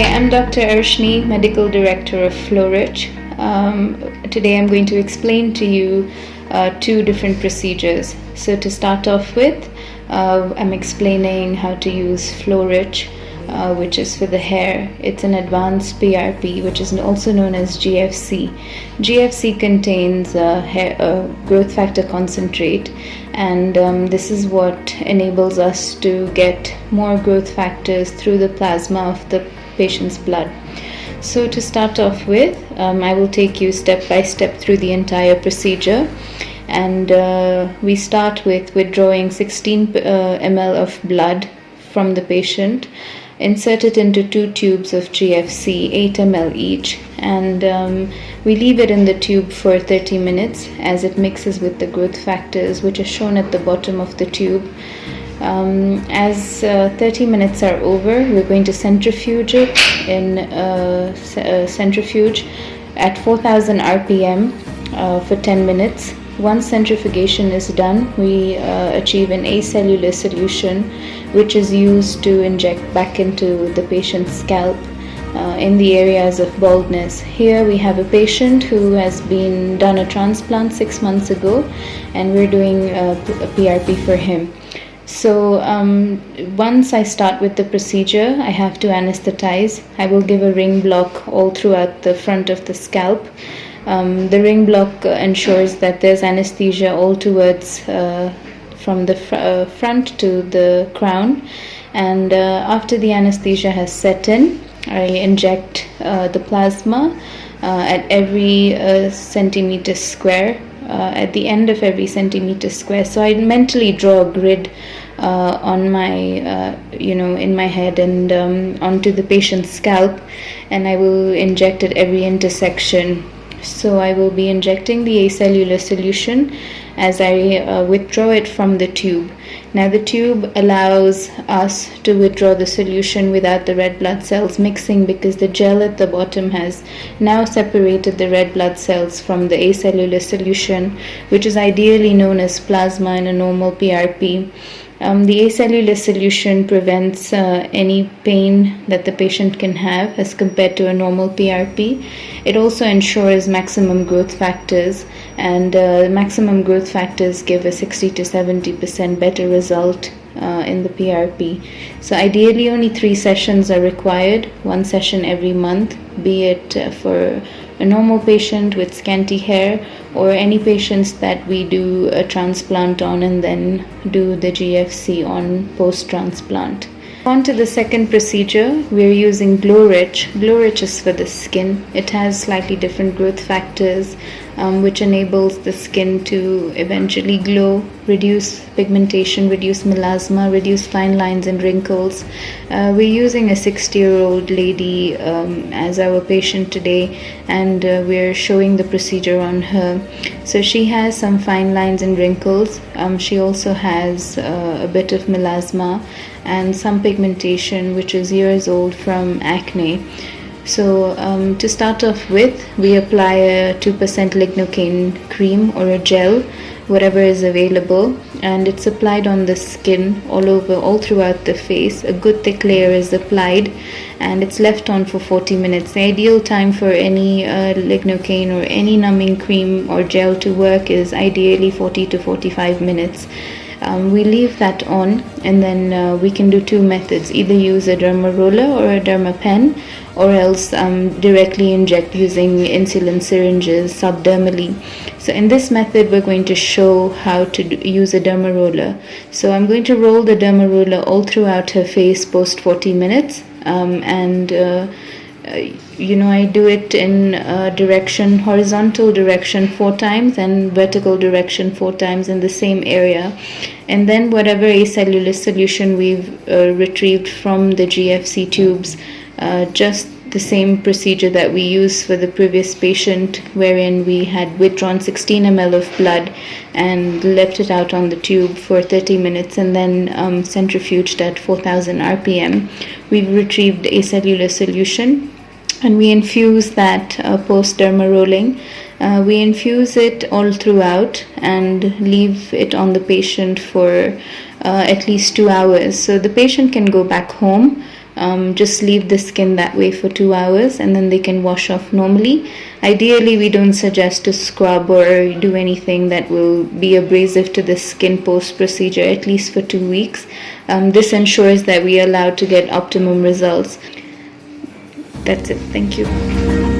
Hi, I'm Dr. Arshni, Medical Director of Florich. Today I'm going to explain to you two different procedures. So to start off with, I'm explaining how to use Florich, which is for the hair. It's an advanced PRP, which is also known as GFC. GFC contains growth factor concentrate, and this is what enables us to get more growth factors through the plasma of the patient's blood. So to start off with, I will take you step by step through the entire procedure, and we start with withdrawing 16 ml of blood from the patient, insert it into 2 tubes of GFC, 8 ml each, and we leave it in the tube for 30 minutes as it mixes with the growth factors, which are shown at the bottom of the tube. As 30 minutes are over, we're going to centrifuge it in a centrifuge at 4000 RPM for 10 minutes. Once centrifugation is done, we achieve an acellular solution, which is used to inject back into the patient's scalp in the areas of baldness. Here we have a patient who has been done a transplant 6 months ago, and we're doing a PRP for him. So once I start with the procedure, I have to anesthetize. I will give a ring block all throughout the front of the scalp. The ring block ensures that there's anesthesia all towards from the front to the crown, and after the anesthesia has set in, I inject the plasma at every centimeter square, at the end of every centimeter square. So I mentally draw a grid on my in my head and onto the patient's scalp, and I will inject at every intersection. So I will be injecting the acellular solution as I withdraw it from the tube. Now the tube allows us to withdraw the solution without the red blood cells mixing, because the gel at the bottom has now separated the red blood cells from the acellular solution, which is ideally known as plasma in a normal PRP. The acellular solution prevents any pain that the patient can have as compared to a normal PRP. It also ensures maximum growth factors, and maximum growth factors give a 60 to 70% better result in the PRP. So ideally only 3 sessions are required, 1 session every month, be it for a normal patient with scanty hair or any patients that we do a transplant on and then do the GFC on post-transplant. On to the second procedure, we're using Glorich. Glorich is for the skin. It has slightly different growth factors, which enables the skin to eventually glow, reduce pigmentation, reduce melasma, reduce fine lines and wrinkles. We're using a 60-year-old lady as our patient today, and we're showing the procedure on her. So she has some fine lines and wrinkles. She also has a bit of melasma and some pigmentation, which is years old from acne. So to start off with, we apply a 2% lignocaine cream or a gel, whatever is available, and it's applied on the skin all throughout the face. A good thick layer is applied, and it's left on for 40 minutes. The ideal time for any lignocaine or any numbing cream or gel to work is ideally 40 to 45 minutes. We leave that on, and then we can do 2 methods: either use a derma roller or a derma pen, or else directly inject using insulin syringes subdermally. So in this method, we're going to show how to use a derma roller. So I'm going to roll the derma roller all throughout her face post 40 minutes, and I do it in horizontal direction 4 times and vertical direction 4 times in the same area. And then whatever acellular solution we've retrieved from the GFC tubes, just the same procedure that we used for the previous patient, wherein we had withdrawn 16 ml of blood and left it out on the tube for 30 minutes and then centrifuged at 4000 RPM. We've retrieved acellular solution, and we infuse that post derma rolling. We infuse it all throughout and leave it on the patient for at least 2 hours. So the patient can go back home just leave the skin that way for 2 hours and then they can wash off normally. Ideally, we don't suggest to scrub or do anything that will be abrasive to the skin post procedure, at least for 2 weeks. This ensures that we are allowed to get optimum results. That's it. Thank you.